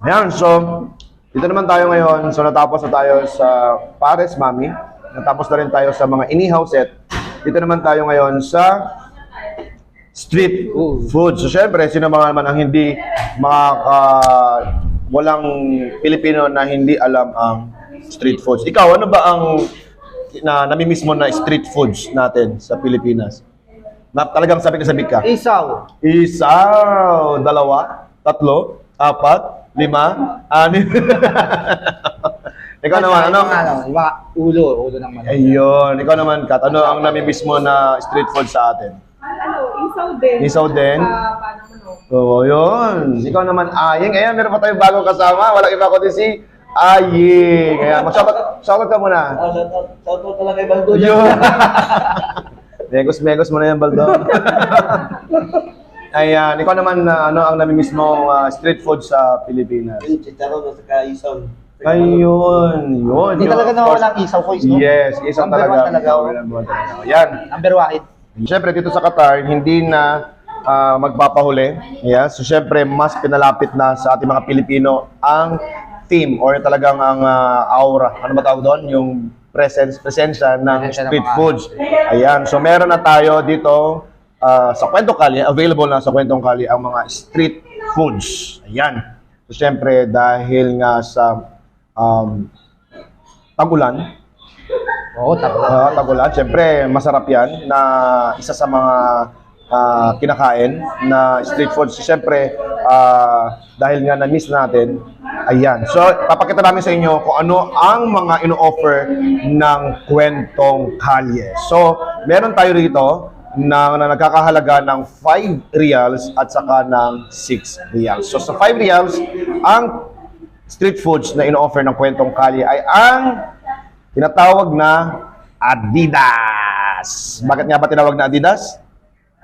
Ayan, so, dito naman tayo ngayon. So, natapos na tayo sa Pares Mami. Natapos na rin tayo sa mga inihaw set. Dito naman tayo ngayon sa street food. So, syempre, sino mga naman ang hindi walang Pilipino na hindi alam ang street foods. Ikaw, ano ba ang namimiss mo na street foods natin sa Pilipinas? Na talagang sabi ka? Isaw. Isaw! 2, 3, 4, 5, 6. Ikaw naman, ano? Ulo ng manok. Ayun. Ikaw naman, Kat. Ano ang namimiss mo na street food sa atin? Isaw din. Isaw din? Paano manok? Oo, yun. Ikaw naman, Aying. Ayan, meron pa tayong bagong kasama. Walang iba kundi si Aying. Ayan, shoutout ka muna. Shoutout talaga kay Baldo. Yun. Megos mo na yan, Baldo. Ayan, ikaw naman, ano ang namimiss mo street food sa Pilipinas? Chicharon sa isaw. Ayun, yun. Hindi talaga nawala ang isaw ko. Yes, isaw talaga. Yan. Number 1. Siyempre, dito sa Qatar, hindi na magpapahuli. Yeah? So, siyempre, mas pinalapit na sa ating mga Pilipino ang theme or talagang ang aura. Ano ba tawag doon? Yung presensya ng street foods. Ayan. So, meron na tayo dito sa Kwentong Kali, available na sa Kwentong Kali ang mga street foods. Ayan. So, siyempre, dahil nga sa tag-ulan, Oo, tagulan. tagulan. Siyempre, masarap yan na isa sa mga kinakain na street food. Siyempre, dahil nga na-miss natin, ayan. So, papakita namin sa inyo kung ano ang mga ino-offer ng Kwentong Kalye. So, meron tayo rito na nagkakahalaga ng 5 reals at saka ng 6 reals. So, sa 5 reals, ang street foods na ino-offer ng Kwentong Kalye ay ang tinatawag na Adidas. Bakit nga ba tinawag na Adidas?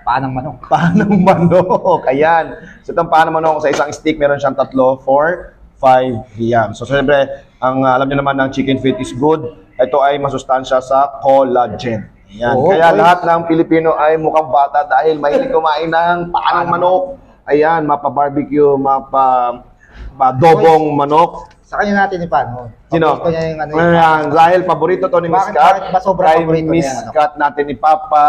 Paanang manok. Paanang manok. Ayan. So, itong paanang manok sa isang stick, meron siyang 3, 4, 5 reals. So, siyempre, ang alam niyo naman ng chicken feet is good. Ito ay masustansya sa collagen. Ayan. Oo, Kaya boy. lahat ng Pilipino ay mukhang bata dahil mahilig kumain ng paanang manok. Ayan, mapa-barbecue, mapa-dobong manok. Sa kanya natin paano? Sino? Paborito niya yung ano. Ayan, dahil paborito to ni Miss Bakit ba Kat. sobrang Kay paborito Miss niya, ano? Kat natin ni Papa.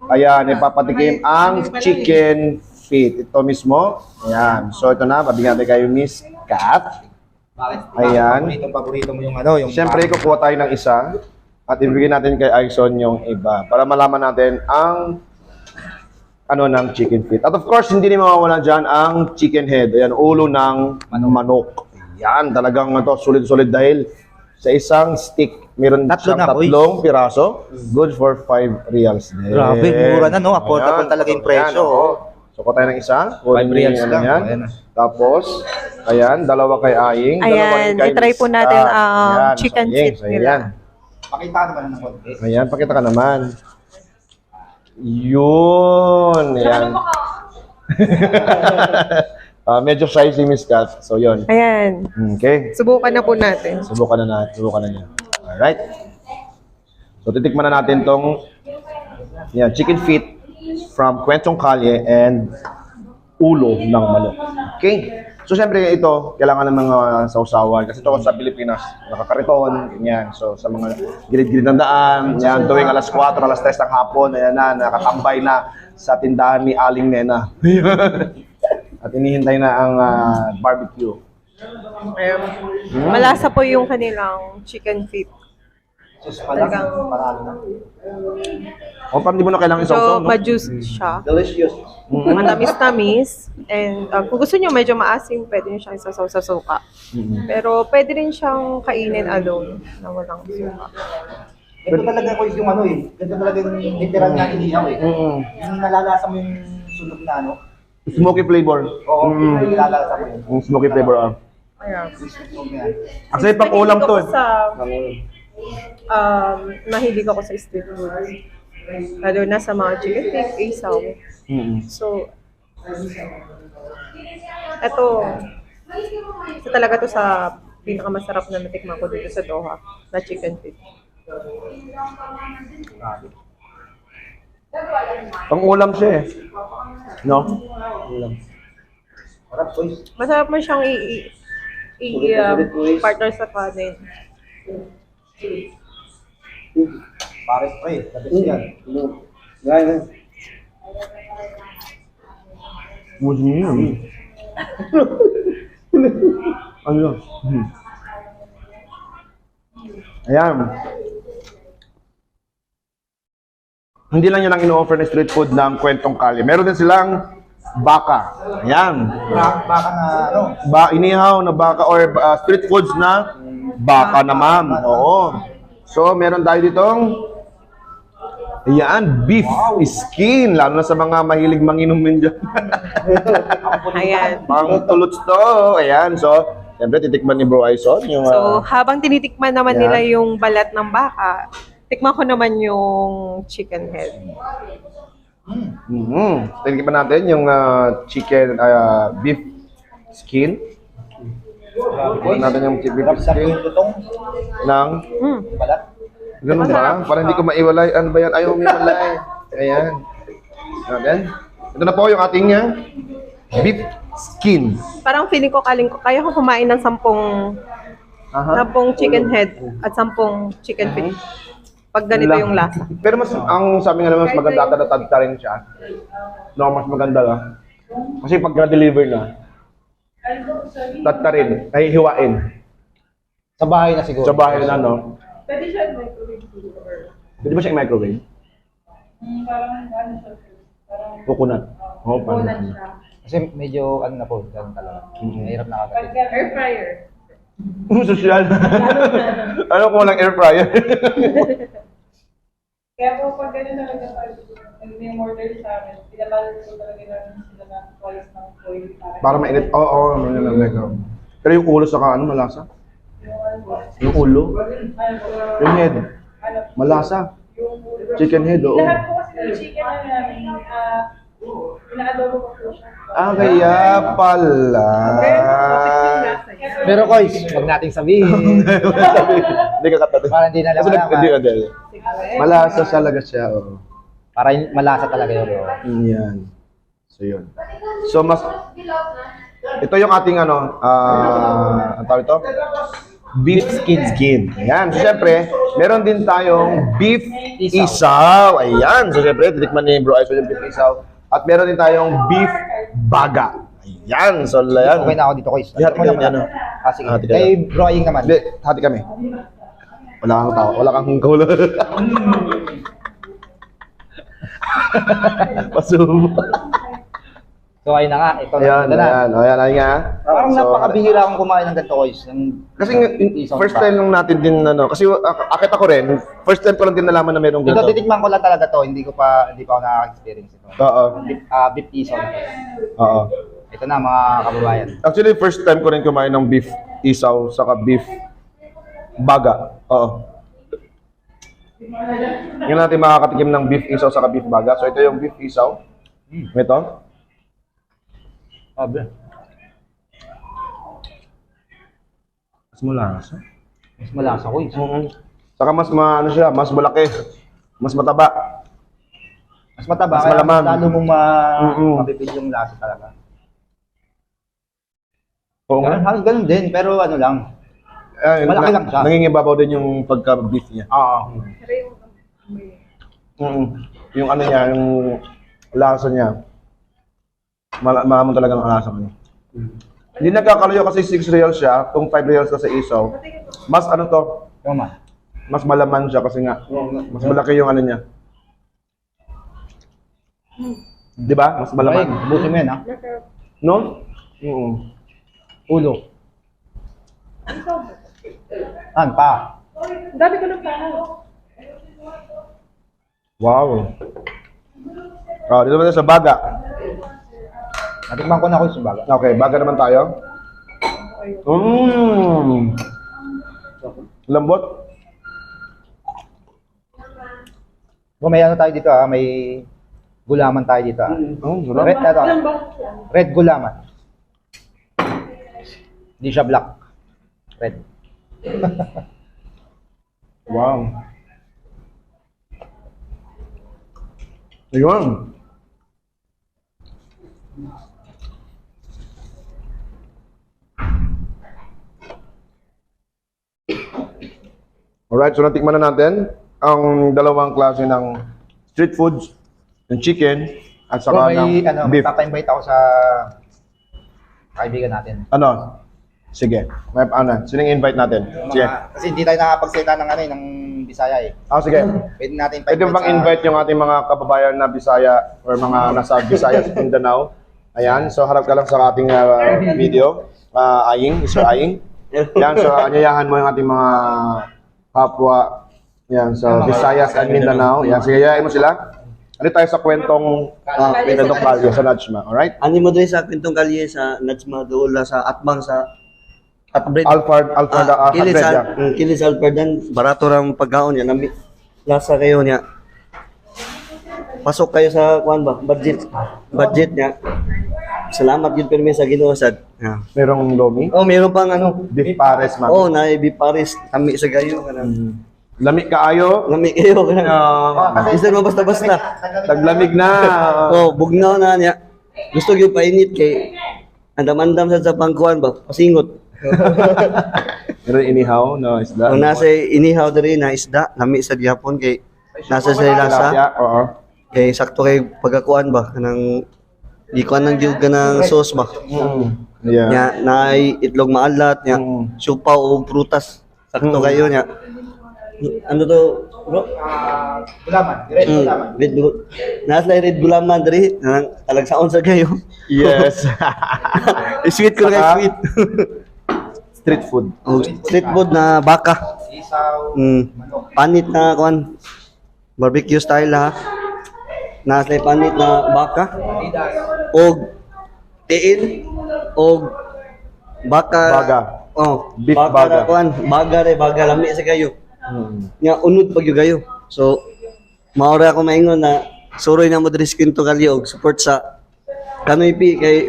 Ayan, ipapatikim ang chicken feet. Ito mismo. Ayan. So, ito na. Pabigyan natin kayo Miss Kat. Bakit? Ayan. Paborito mo yung ano, yung Siyempre, kukuha tayo ng isa. At ibigay natin kay Aison yung iba. Para malaman natin ang ng chicken feet. At of course, hindi rin mawawala dyan ang chicken head. Ayan, ulo ng manok. Ayan, talagang ito, solid-solid dahil sa isang stick, meron Tatlo siyang na, boy. 3 piraso. Good for 5 reals din. Grabe, mura na, no? Affordable Ayan, talaga yung ayan, presyo. oo. So, kuha tayo ng isa. 5 reals Ano lang. yan. Ayan na. Tapos, ayan, 2 kay Aying. 2 Ayan, kay itry po Miss natin Kat. ang Ayan, chicken so, feet so, nila. ayan. Pakita naman ng konti. Ayan, pakita ka naman. Yun. Ayan. Medyo shy si Miss Kat. So, yun. Ayan. Okay. Subukan na po natin. Subukan na niya. Alright. So, titikman na natin tong chicken feet from Kwentong Kalye and ulo ng manok. Okay. So, siyempre ito, kailangan ng mga sausawan. Kasi ito sa Pilipinas, nakakariton, ganyan. So, sa mga gilid-gilid ng daan, yan, tuwing alas 4, alas 3 ng hapon, ayan na, nakatambay na sa tindahan ni Aling Nena. At inihintay na ang barbecue. Ayan. Malasa po yung kanilang chicken feet. Sus pala, Talagang- paralo na. O, parang di mo na kailangan So, isaw-saw, no? ma-juice siya. Delicious. Matamis-tamis. And kung gusto nyo medyo maasim, pwede nyo siyang isasaw sa suka. Pero pwede rin siyang kainin alone na walang suka. Ito talaga ko yung ano eh. Ito talaga yung literal na inihaw eh. Yung nalalasa mo yung sunog na ano. Smoky flavor. Oo, yung nalalasa mo yun. Yung smoky flavor. Ayan. Sunog na yan. Actually, pang ulam to eh. Mahilig ako sa street food. Lalo na sa mga chicken feet, isaw. So, ito, isa talaga to sa pinakamasarap na natikman ko dito sa Doha, na chicken feet. Pang ulam siya eh. No? Ulam. Sarap boys. Masarap mo siyang i-partner sa kanin. Pares pre, the best yan. Musim yun. Ano yun? Ayan. Hindi lang yun ang ino-offer na street food ng Kwentong Kali. Meron din silang baka. Ayan. Baka na ano, Inihaw na baka or street foods na baka naman. Oo. So, meron tayo ditong ayan, beef skin. Lalo na sa mga mahilig manginumin dyan. Ayan. Pang tuluts to. Ayan. So, siyempre, titikman ni Bro Aison yung... So, habang tinitikman naman Yan. nila yung balat ng baka, tikman ko naman yung chicken head. Tinikman natin yung chicken, beef skin. Tinikman natin yung beef skin yung lutong ng... balat. Ganun ba? Para hindi ko maiwalay. Ano ba yan? Ayaw umiwalay. Ayan. Ayan. Ito na po yung ating beef skin. Parang feeling ko kaya ko kumain ng 10 chicken head at 10 chicken feet. Pag ganito yung lasa. Pero mas, ang sabi nga naman, mas maganda at natatagta rin siya. No, mas maganda lang. Kasi pag na-deliver na, tagta rin, nahihiwain. Sa bahay na siguro. Sa bahay na, no? Pwede siya microwave or Pwede ba siya i-microwave? parang ano siya, parang Coconut. Oo, coconut paano? siya. Kasi medyo ano na po, ganun talaga. Mahirap na Pag kagatin. air fryer. Social. Ano kung walang air fryer? Kaya po pag ganun talaga, pag may order sa amin, pinabalot ko talaga namin sila na twice ng foil Para mainit. Oo, pero yung ulo saka ano, malasa? Yung ulo? Yung head? Malasa. Chicken head, oo. Lahat po kasi ng chicken na namin, ina-adobo ko po siya. Kaya pala. Pero Koys, huwag nating sabihin. Hindi ka katatin. Para hindi na Kasi malaman. hindi. Malasa talaga siya, oo. Para malasa talaga yun. Yan. So, yun. So, ito yung ating ano, ang tawag ito? Beef skin. Ayan. So, syempre, meron din tayong beef isaw. Ayan. So, syempre, titikman ni Bro Aison yung beef isaw. At meron din tayong beef baga. Ayan. So, ayan. Okay na ako dito, Koys. Hati ka yan, ano? Sige. Hati ka Kay drawing naman. Hindi, hati kami. Wala kang tao. Wala kang hungkaw. Pasubo. So ayun na nga, ito Ayan, na. ayan. O, ayan, ayan nga. Parang So, napakabihira akong kumain ng ganito, Koys. Kasi first time lang natin din kasi akit ako rin, first time ko lang din nalaman na merong Ito, ganito. titikman ko lang talaga to. Hindi pa ako nakaka-experience ito. Oo. Beef tison. Oo. Ito na mga kababayan. Actually, first time ko rin kumain ng beef isaw saka beef baga. Oo. Ngayon natin makakatikim ng beef isaw saka beef baga. So ito yung beef isaw. Ito. Abe. Mas malasa. Mas malasa, Koys. Saka ano siya, mas malaki. Mas mataba. Mas mataba. Mas Kaya malaman. lalo mong Mm-mm. mapipil yung lasa talaga. Oo nga. Ganun din, pero ano lang. Malaki lang siya. Nangingibabaw din yung pagka-beef niya. Oo. Yung ano niya, yung lasa niya. Malamon talaga ng lasa niya. Hindi nagkakaluyo kasi 6 reals siya, kung 5 reals na sa isaw. Mas ano to, Yung man. mas malaman siya kasi nga, mas malaki yung ano niya. Di ba? Mas Ay, malaman. busin mo yan, ha? No? Ulo. Pa. Dami ko ng plano. Wow. Dito naman tayo sa baga. Natikman ko na, Koys, yung baga. Okay, baga naman tayo. Lambot. May ano tayo dito, ha? May gulaman tayo dito, ha? Sarap. Red gulaman. Hindi siya black. Red. Wow. Ayun. Alright, so natikman na natin ang dalawang klase ng street foods, yung chicken, at Bro, saka may, ng beef. papa-invite ako sa kaibigan natin. Ano? Sige. May sinong invite natin? Sige. Kasi hindi tayo nakapagsalita ng ng Bisaya eh. Sige. Pwede natin Pwede bang invite yung ating mga kababayan na Bisaya or mga nasa Visayas, Mindanao? Ayan, so harap ka lang sa ating video. Aying, Mr. Aying. Yan, so anyayahan mo yung ating mga kapwa. Yan, so Visayas and Mindanao. Yan, sige, yayain mo sila. Ano tayo sa kwentong Kalye sa Najma, alright? Ani mo dre sa Quintong Kalye sa Najma doon sa Atbang sa Atbread. Alfred, Kilis Alfred, sa Kilis Alfredan, barato ram pagkaon niya. Lasa kayo niya. Pasok kayo sa kuan ba? Budget niya. Salamat yun permi sa Ginoo sad. Yeah. merong lomi. Oh, meron pang ano. Beef pares, ma'am. Oh, na beef pares, kami sa gayo kanang. Lami kaayo. Lami kayo kanang. Isa mo basta-basta. Taglamig na. Oh, bugnaw na niya. Gusto gyud painit kay andam-andam sa pangkuan ba? Pasingot. Meron inihaw, no, isda. Ang nasa inihaw diri na isda, nami sa gihapon kay nasa sa lasa. Tilapia, oo. Kay sakto kay pagkakuan ba kanang di kuan nang gyud kanang sauce ba. Yeah. Nya naay itlog maalat nya, supaw o prutas. Sakto kayo nya. Ano to, bro? Gulaman, red gulaman. Red nasa red gulaman diri, nang talagsaon sa kayo. Yes. Sweet ko kay Saka- sweet. Street food. Oh, street food na baka. Isaw, Panit na kuan. Barbecue style ha. Nasa panit na baka. Og tiil og baka. Baga. Oh, Beef baka baga. na kuan. Baga lami sa kayo. Nga unod pag yung gayo. So maura ako maingon na suroy na mo diri sa Quinto Kalye og support sa Kanoy P kay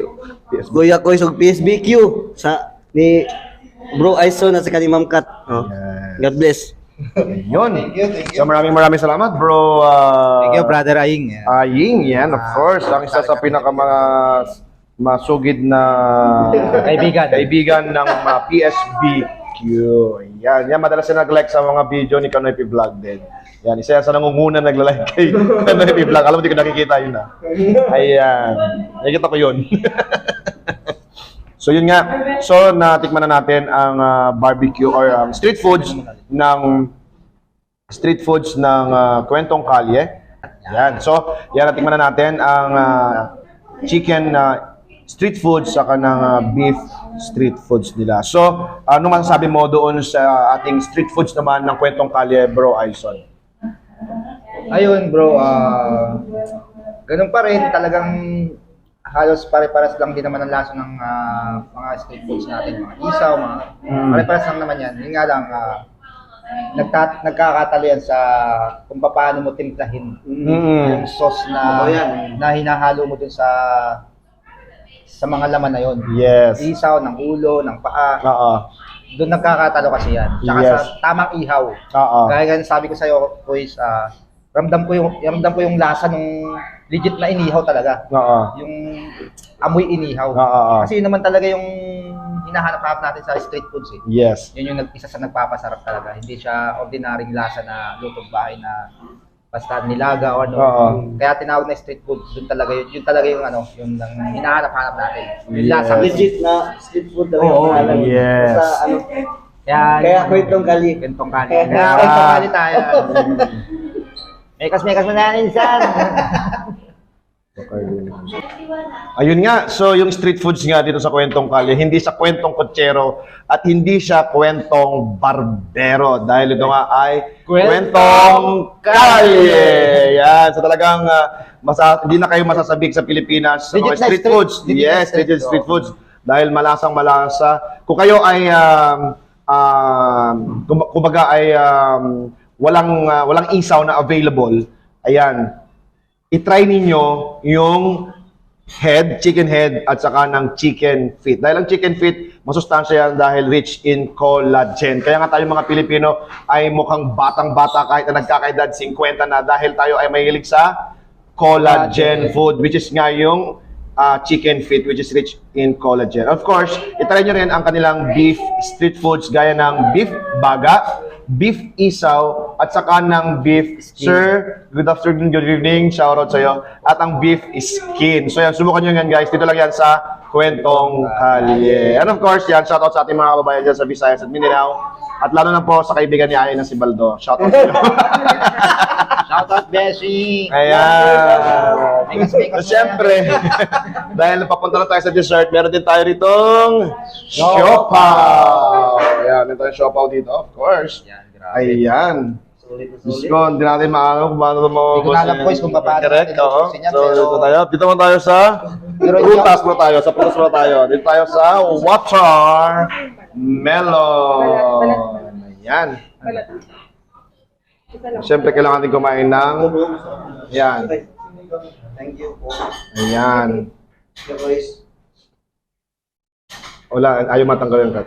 Kuya Koy og PSBQ sa ni Bro Aison na sa kani Ma'am Kat. Oh. God bless. Yun. So maraming salamat, bro. Thank you, brother Aying. Aying, yan, of course. Ang isa sa pinaka mga masugid na kaibigan ng PSBQ. Yan, madalas na nag-like sa mga video ni Kanoy P Vlog din. Yan, isa yan sa nangunguna nagla-like kay Kanoy P Vlog. Alam mo, di ko nakikita yun na. Ayan. Nakikita ko yun. So yun nga. So natikman na natin ang barbecue or street foods ng Kwentong Kalye. Yan. So yan, natikman na natin ang chicken street foods saka ng beef street foods nila. So ano masasabi mo doon sa ating street foods naman ng Kwentong Kalye, bro Aison? Ayun bro, ganun pa rin, talagang halos pare-paras lang din naman ang lasa ng mga street foods natin, mga isaw, mga pare-paras lang naman yan. Yun nga lang, nagkakatalo yan sa kung paano mo timplahin yung sauce na hinahalo mo dun sa mga laman na yon. Yes. Isaw, ng ulo, ng paa. Oo. Doon nagkakatalo kasi yan. Tsaka Yes. sa tamang ihaw. Oo. Gaya nga sabi ko sa iyo, boys, ramdam ko yung lasa ng legit na inihaw talaga. Oo. Yung amoy inihaw. Oo. Kasi yun naman talaga yung hinahanap natin sa street foods eh. Yes. Yun yung isa sa nagpapasarap talaga. Hindi siya ordinaryong lasa na lutong bahay na basta nilaga o ano. Oo. Kaya tinawag na street food. Yun talaga yung yung hinahanap natin. Yung Yes. lasa. Legit na street food talaga. Oo, ang alam. yes. Sa ano, kaya Kwentong Kalye. Kwentong kali. Kaya kwentong kali tayo. Mekas mo na insan. Ayun nga, so yung street foods nga dito sa Kwentong Kalye, hindi siya kwentong kotsero at hindi siya kwentong barbero dahil ito nga ay Kwentong Kalye. Yan, so talagang hindi na kayo masasabik sa Pilipinas sa mga Legit na street street- foods. legit na Yes, street legit food. street foods dahil malasang malasa. Kung kayo ay kumbaga ay walang isaw na available, ayan, i-try ninyo yung chicken head at saka ng chicken feet. Dahil ang chicken feet, masustansya yan dahil rich in collagen. Kaya nga tayo mga Pilipino ay mukhang batang-bata kahit na nagkakaedad 50 na dahil tayo ay mahilig sa collagen food, which is nga yung chicken feet, which is rich in collagen. Of course, itry nyo rin ang kanilang beef street foods gaya ng beef baga beef isaw at saka ng beef sir. Good afternoon, good evening. Shoutout sa'yo. At ang beef skin. So yan, subukan nyo yan guys. Dito lang yan sa Kwentong Kalye. And of course, yan, shoutout sa ating mga kababayan dyan sa Visayas at Mindanao. At lalo na po sa kaibigan ni Ay na si Baldo. Shoutout sa'yo. Shoutout, Beshi! Ayan. Bigas-bigas So, siyempre, dahil papunta na tayo sa dessert, meron din tayo ritong siopaw. Ayan, meron tayong siopaw dito, of course. Yan, grabe. Ayan. Diyos ko, hindi natin maano kung paano ito Hindi ko na alam, boys, kung paano Correct, natin oo. ayusin yan, So, pero- dito tayo. Dito naman tayo sa prutas mo tayo. Sa prutas mo tayo. Dito tayo sa watermelon. Ayan. Siyempre, kailangan din kumain ng... Ayan. Thank you po. Ayan. Okay, boys. Wala, ayaw matanggal yung cut.